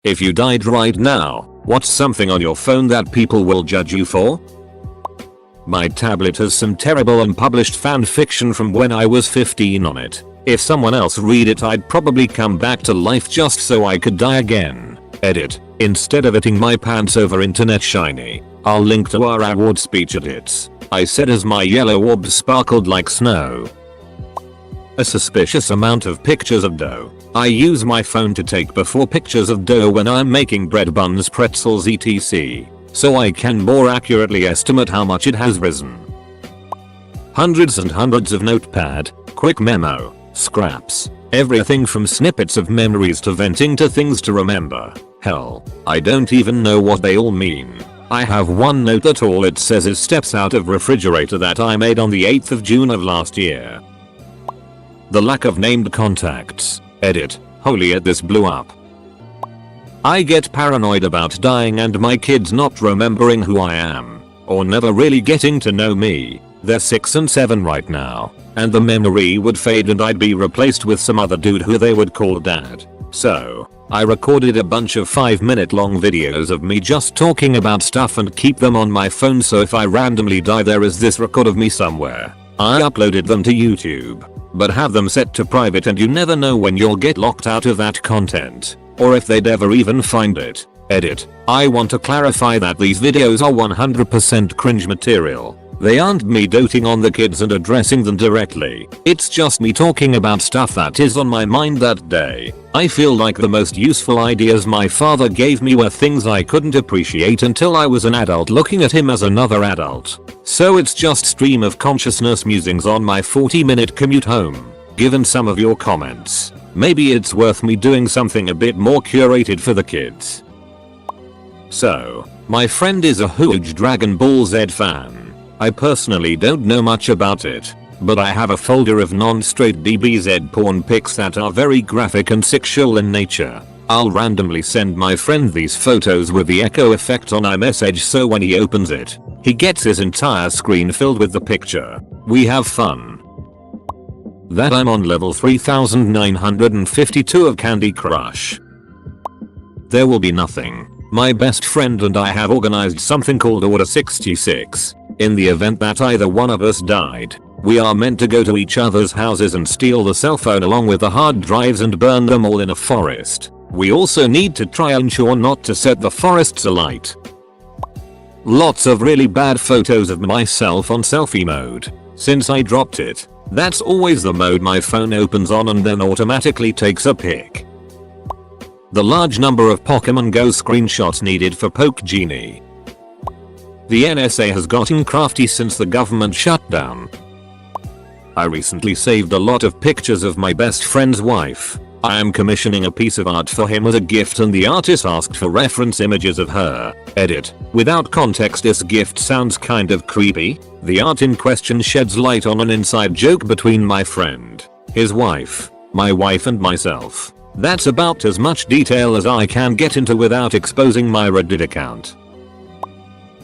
If you died right now, what's something on your phone that people will judge you for? My tablet has some terrible unpublished fan fiction from when I was 15 on it. If someone else read it, I'd probably come back to life just so I could die again. Edit. Instead of eating my pants over internet shiny, I'll link to our award speech edits. I said as my yellow orbs sparkled like snow. A suspicious amount of pictures of dough. I use my phone to take before pictures of dough when I'm making bread buns, pretzels etc. so I can more accurately estimate how much it has risen. Hundreds and hundreds of notepad, quick memo, scraps, everything from snippets of memories to venting to things to remember. Hell, I don't even know what they all mean. I have one note that all it says is steps out of refrigerator that I made on the 8th of June of last year. The lack of named contacts. Edit. Holy it, this blew up. I get paranoid about dying and my kids not remembering who I am, or never really getting to know me. They're 6 and 7 right now, and the memory would fade and I'd be replaced with some other dude who they would call dad. So, I recorded a bunch of 5-minute long videos of me just talking about stuff and keep them on my phone so if I randomly die there is this record of me somewhere. I uploaded them to YouTube, but have them set to private and you never know when you'll get locked out of that content, or if they'd ever even find it. Edit. I want to clarify that these videos are 100% cringe material. They aren't me doting on the kids and addressing them directly. It's just me talking about stuff that is on my mind that day. I feel like the most useful ideas my father gave me were things I couldn't appreciate until I was an adult looking at him as another adult. So it's just stream of consciousness musings on my 40-minute commute home. Given some of your comments, maybe it's worth me doing something a bit more curated for the kids. So, my friend is a huge Dragon Ball Z fan. I personally don't know much about it, but I have a folder of non-straight DBZ porn pics that are very graphic and sexual in nature. I'll randomly send my friend these photos with the echo effect on iMessage so when he opens it, he gets his entire screen filled with the picture. We have fun. That I'm on level 3952 of Candy Crush. There will be nothing. My best friend and I have organized something called Order 66. In the event that either one of us died, we are meant to go to each other's houses and steal the cell phone along with the hard drives and burn them all in a forest. We also need to try and ensure not to set the forests alight. Lots of really bad photos of myself on selfie mode. Since I dropped it, that's always the mode my phone opens on and then automatically takes a pic. The large number of Pokemon Go screenshots needed for Poke Genie. The NSA has gotten crafty since the government shutdown. I recently saved a lot of pictures of my best friend's wife. I am commissioning a piece of art for him as a gift and the artist asked for reference images of her. Edit. Without context, this gift sounds kind of creepy. The art in question sheds light on an inside joke between my friend, his wife, my wife and myself. That's about as much detail as I can get into without exposing my Reddit account.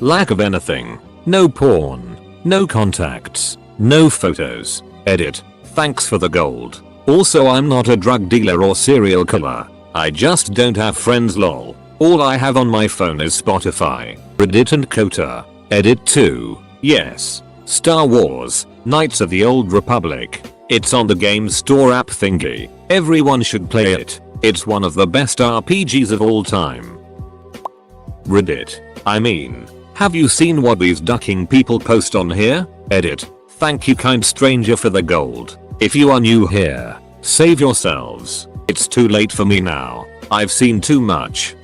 Lack of anything. No porn. No contacts. No photos. Edit. Thanks for the gold. Also, I'm not a drug dealer or serial killer. I just don't have friends lol. All I have on my phone is Spotify, Reddit and Kota. Edit 2. Yes. Star Wars, Knights of the Old Republic. It's on the game store app thingy. Everyone should play it. It's one of the best RPGs of all time. Reddit. I mean, have you seen what these ducking people post on here? Edit. Thank you kind stranger for the gold. If you are new here, save yourselves. It's too late for me now. I've seen too much.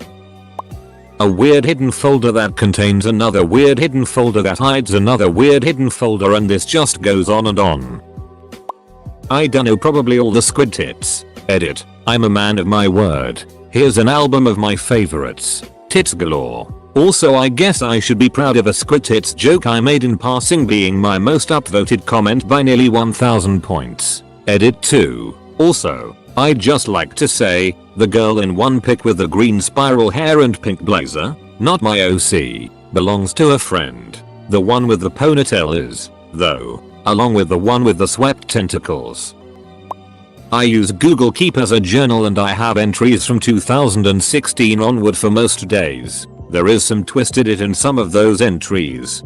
A weird hidden folder that contains another weird hidden folder that hides another weird hidden folder and this just goes on and on. I dunno, probably all the squid tits. Edit. I'm a man of my word. Here's an album of my favorites. Tits galore. Also, I guess I should be proud of a squid tits joke I made in passing being my most upvoted comment by nearly 1000 points. Edit 2. Also, I'd just like to say, the girl in one pic with the green spiral hair and pink blazer, not my OC, belongs to a friend. The one with the ponytail is, though, along with the one with the swept tentacles. I use Google Keep as a journal and I have entries from 2016 onward for most days. There is some twisted it in some of those entries.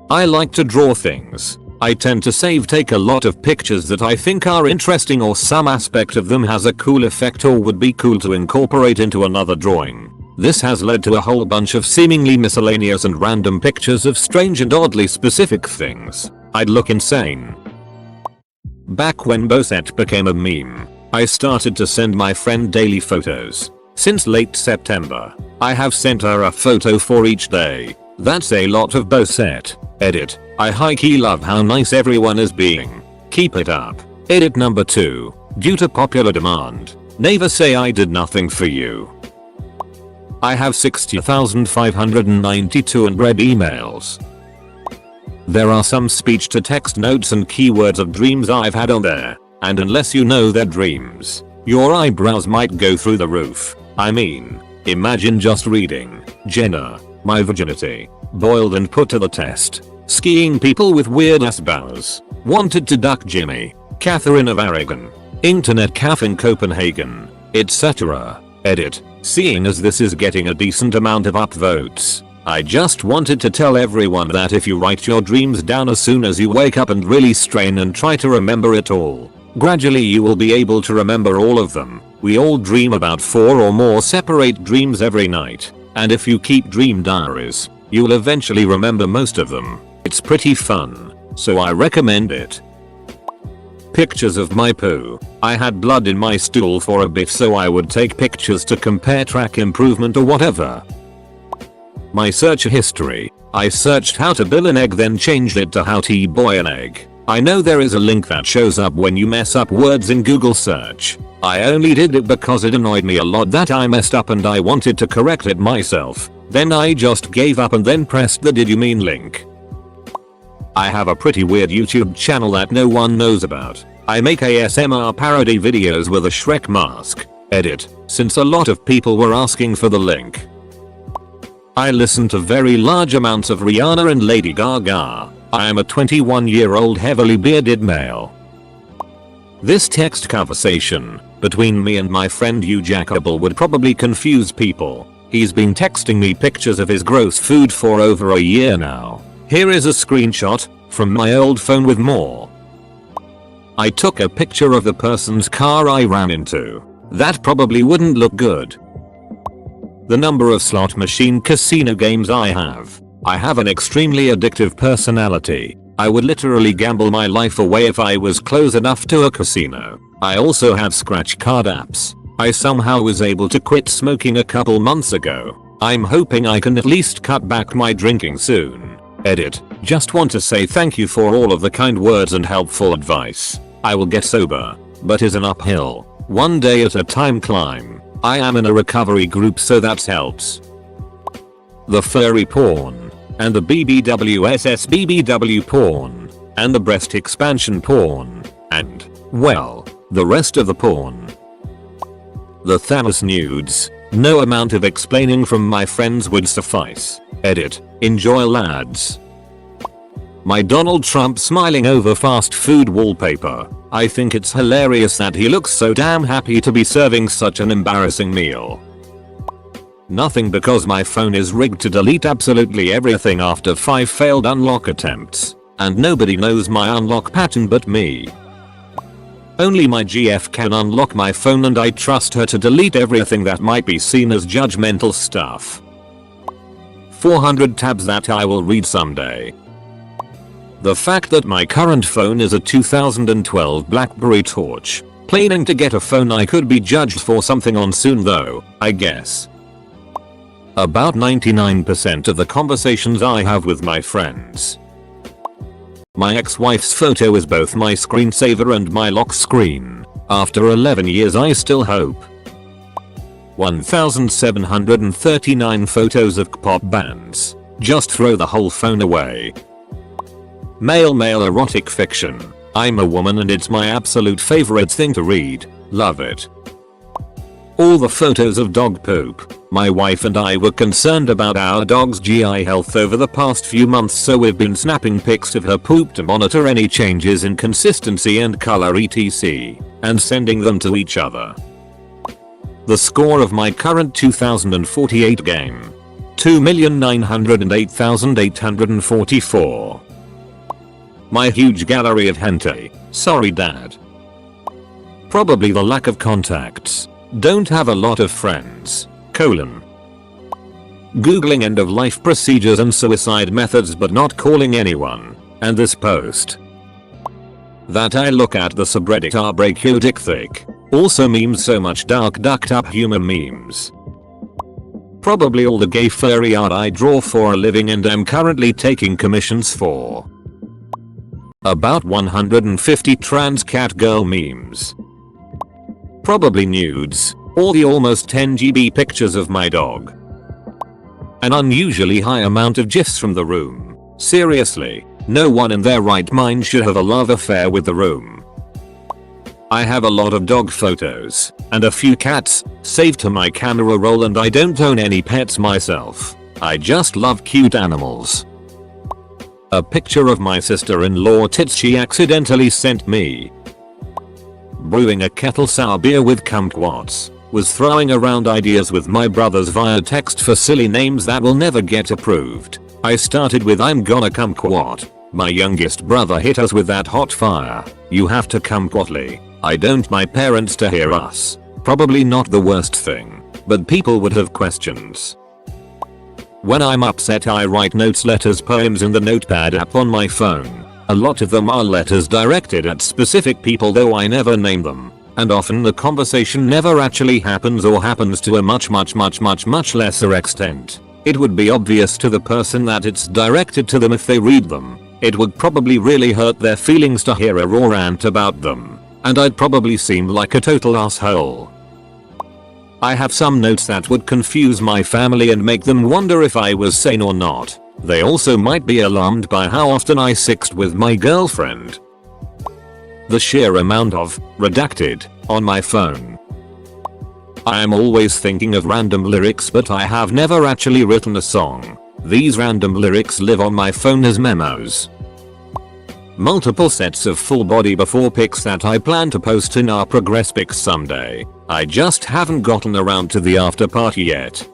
I like to draw things. I tend to take a lot of pictures that I think are interesting or some aspect of them has a cool effect or would be cool to incorporate into another drawing. This has led to a whole bunch of seemingly miscellaneous and random pictures of strange and oddly specific things. I'd look insane. Back when Bosette became a meme, I started to send my friend daily photos. Since late September, I have sent her a photo for each day. That's a lot of Bosette. Edit. I high-key love how nice everyone is being. Keep it up. Edit number 2. Due to popular demand. Never say I did nothing for you. I have 60,592 unread emails. There are some speech-to-text notes and keywords of dreams I've had on there, and unless you know their dreams, your eyebrows might go through the roof. I mean, imagine just reading, Jenna, my virginity, boiled and put to the test, skiing people with weird ass bows, wanted to duck Jimmy, Catherine of Aragon, internet cafe in Copenhagen, etc. Edit. Seeing as this is getting a decent amount of upvotes, I just wanted to tell everyone that if you write your dreams down as soon as you wake up and really strain and try to remember it all, gradually you will be able to remember all of them. We all dream about 4 or more separate dreams every night, and if you keep dream diaries, you'll eventually remember most of them. It's pretty fun, so I recommend it. Pictures of my poo. I had blood in my stool for a bit, so I would take pictures to compare, track improvement or whatever. My search history. I searched how to boil an egg, then changed it to how to boil an egg. I know there is a link that shows up when you mess up words in Google search. I only did it because it annoyed me a lot that I messed up and I wanted to correct it myself. Then I just gave up and then pressed the "did you mean" link. I have a pretty weird YouTube channel that no one knows about. I make ASMR parody videos with a Shrek mask. Edit. Since a lot of people were asking for the link. I listen to very large amounts of Rihanna and Lady Gaga. I am a 21-year-old heavily bearded male. This text conversation between me and my friend Jackable would probably confuse people. He's been texting me pictures of his gross food for over a year now. Here is a screenshot from my old phone with more. I took a picture of the person's car I ran into. That probably wouldn't look good. The number of slot machine casino games I have. I have an extremely addictive personality. I would literally gamble my life away if I was close enough to a casino. I also have scratch card apps. I somehow was able to quit smoking a couple months ago. I'm hoping I can at least cut back my drinking soon. Edit. Just want to say thank you for all of the kind words and helpful advice. I will get sober, but is an uphill, one day at a time climb. I am in a recovery group, so that helps. The furry porn, and the BBWSS BBW porn, and the breast expansion porn, and, well, the rest of the porn. The Thanos nudes. No amount of explaining from my friends would suffice. Edit. Enjoy, lads. My Donald Trump smiling over fast food wallpaper. I think it's hilarious that he looks so damn happy to be serving such an embarrassing meal. Nothing, because my phone is rigged to delete absolutely everything after 5 failed unlock attempts. And nobody knows my unlock pattern but me. Only my GF can unlock my phone, and I trust her to delete everything that might be seen as judgmental stuff. 400 tabs that I will read someday. The fact that my current phone is a 2012 BlackBerry Torch. Planning to get a phone I could be judged for something on soon though, I guess. About 99% of the conversations I have with my friends. My ex-wife's photo is both my screensaver and my lock screen. After 11 years I still hope. 1,739 photos of K-pop bands. Just throw the whole phone away. Male erotic fiction. I'm a woman and it's my absolute favorite thing to read. Love it. All the photos of dog poop. My wife and I were concerned about our dog's GI health over the past few months, so we've been snapping pics of her poop to monitor any changes in consistency and color etc. and sending them to each other. The score of my current 2048 game: 2,908,844. My huge gallery of hentai. Sorry dad. Probably the lack of contacts. Don't have a lot of friends. Googling end of life procedures and suicide methods but not calling anyone. And this post. That I look at the subreddit r break your dick thick. Also memes, so much dark ducked up humor memes. Probably all the gay furry art I draw for a living and am currently taking commissions for. About 150 trans cat girl memes. Probably nudes. All the almost 10 GB pictures of my dog. An unusually high amount of gifs from the room. Seriously, no one in their right mind should have a love affair with the room. I have a lot of dog photos and a few cats saved to my camera roll, and I don't own any pets myself. I just love cute animals. A picture of my sister-in-law tits she accidentally sent me. Brewing a kettle sour beer with kumquats. Was throwing around ideas with my brothers via text for silly names that will never get approved. I started with I'm gonna kumquat. My youngest brother hit us with that hot fire. You have to kumquatly. I don't my parents to hear us. Probably not the worst thing, but people would have questions. When I'm upset I write notes, letters, poems in the notepad app on my phone. A lot of them are letters directed at specific people, though I never name them. And often the conversation never actually happens, or happens to a much lesser extent. It would be obvious to the person that it's directed to them if they read them. It would probably really hurt their feelings to hear a raw rant about them. And I'd probably seem like a total asshole. I have some notes that would confuse my family and make them wonder if I was sane or not. They also might be alarmed by how often I sexted with my girlfriend. The sheer amount of redacted on my phone. I am always thinking of random lyrics, but I have never actually written a song. These random lyrics live on my phone as memos. Multiple sets of full body before pics that I plan to post in our progress pics someday. I just haven't gotten around to the after party yet.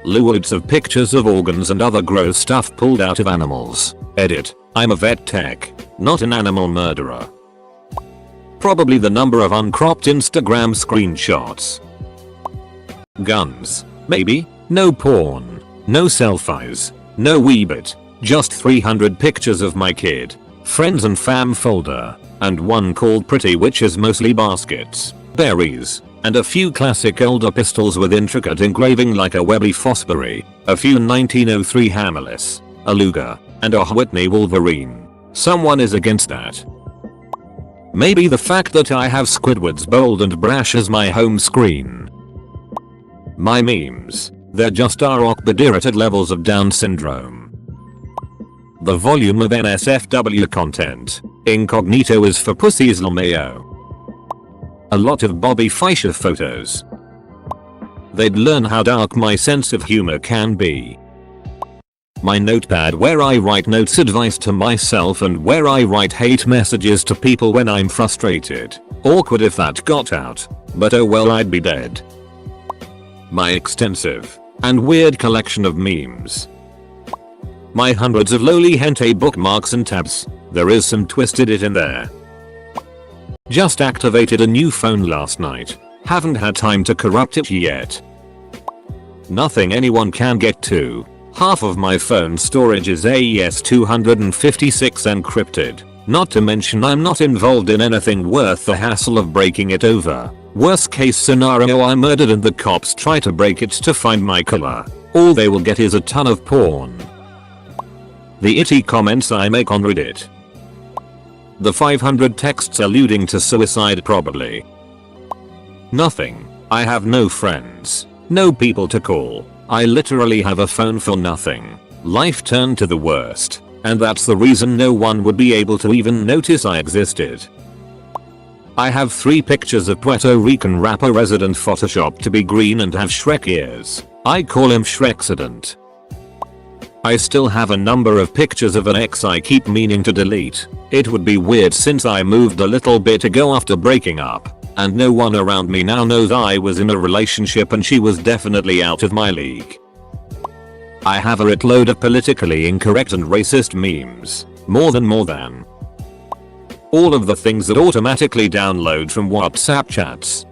Loads of pictures of organs and other gross stuff pulled out of animals. Edit. I'm a vet tech, not an animal murderer. Probably the number of uncropped Instagram screenshots. Guns. Maybe. No porn. No selfies. No Weebit. Just 300 pictures of my kid. Friends and fam folder. And one called Pretty, which is mostly baskets, berries, and a few classic older pistols with intricate engraving like a Webby Fosbury, a few 1903 Hammerless, a Luger, and a Whitney Wolverine. Someone is against that. Maybe the fact that I have Squidward's bold and brash as my home screen. My memes. They're just irregular levels of Down syndrome. The volume of NSFW content. Incognito is for pussies LMAO. A lot of Bobby Fischer photos. They'd learn how dark my sense of humor can be. My notepad where I write notes, advice to myself, and where I write hate messages to people when I'm frustrated. Awkward if that got out, but oh well, I'd be dead. My extensive and weird collection of memes. My hundreds of lowly hentai bookmarks and tabs. There is some twisted it in there. Just activated a new phone last night. Haven't had time to corrupt it yet. Nothing anyone can get to. Half of my phone storage is AES 256 encrypted. Not to mention I'm not involved in anything worth the hassle of breaking it over. Worst case scenario, I'm murdered and the cops try to break it to find my killer. All they will get is a ton of porn. The itty comments I make on Reddit. The 500 texts alluding to suicide probably. Nothing. I have no friends. No people to call. I literally have a phone for nothing. Life turned to the worst. And that's the reason no one would be able to even notice I existed. I have 3 pictures of Puerto Rican rapper Resident photoshopped to be green and have Shrek ears. I call him Shreksident. I still have a number of pictures of an ex I keep meaning to delete. It would be weird since I moved a little bit ago after breaking up, and no one around me now knows I was in a relationship and she was definitely out of my league. I have a shitload of politically incorrect and racist memes. More than. All of the things that automatically download from WhatsApp chats.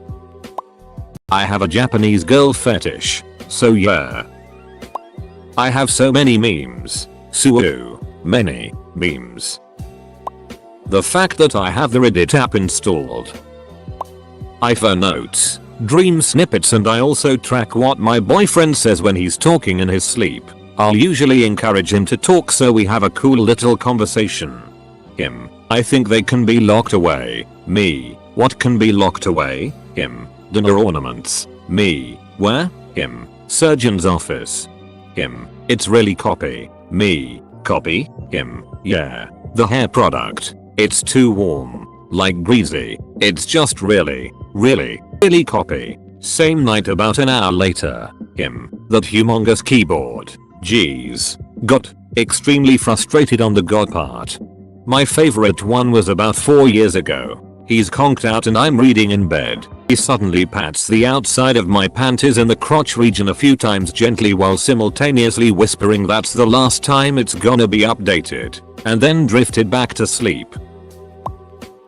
I have a Japanese girl fetish, so yeah. I have so many memes. So many memes. The fact that I have the Reddit app installed. iPhone notes, dream snippets, and I also track what my boyfriend says when he's talking in his sleep. I'll usually encourage him to talk so we have a cool little conversation. Him, I think they can be locked away. Me, what can be locked away? Him, dinner ornaments. Me, where? Him, surgeon's office. Him, it's really copy. Me, copy. Him, yeah, the hair product. It's too warm. Like greasy. It's just really copy. Same night about an hour later. Him, that humongous keyboard. Jeez. Got extremely frustrated on the God part. My favorite one was about 4 years ago. He's conked out and I'm reading in bed. He suddenly pats the outside of my panties in the crotch region a few times gently while simultaneously whispering that's the last time it's gonna be updated, and then drifted back to sleep.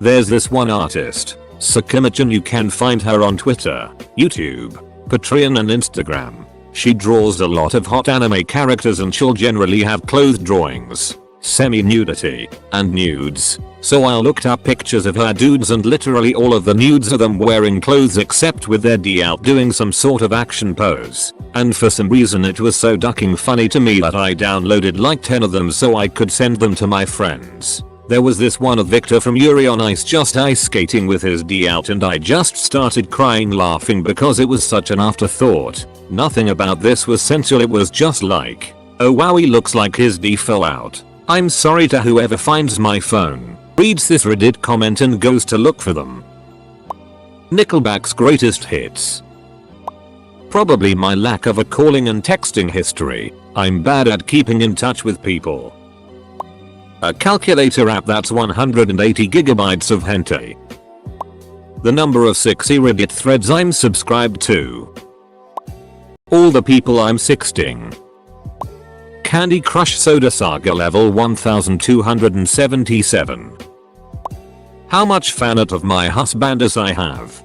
There's this one artist, Sakimachan, you can find her on Twitter, YouTube, Patreon and Instagram. She draws a lot of hot anime characters and she'll generally have clothed drawings, semi-nudity, and nudes. So I looked up pictures of her dudes and literally all of the nudes are them wearing clothes except with their D out doing some sort of action pose. And for some reason it was so ducking funny to me that I downloaded like 10 of them so I could send them to my friends. There was this one of Victor from Yuri on Ice just ice skating with his D out and I just started crying laughing because it was such an afterthought. Nothing about this was sensual, it was just like, oh wow, he looks like his D fell out. I'm sorry to whoever finds my phone, reads this Reddit comment and goes to look for them. Nickelback's greatest hits. Probably my lack of a calling and texting history. I'm bad at keeping in touch with people. A calculator app that's 180 gigabytes of hentai. The number of 60 Reddit threads I'm subscribed to. All the people I'm sexting. Candy Crush Soda Saga level 1277. How much fan art of my husband does I have?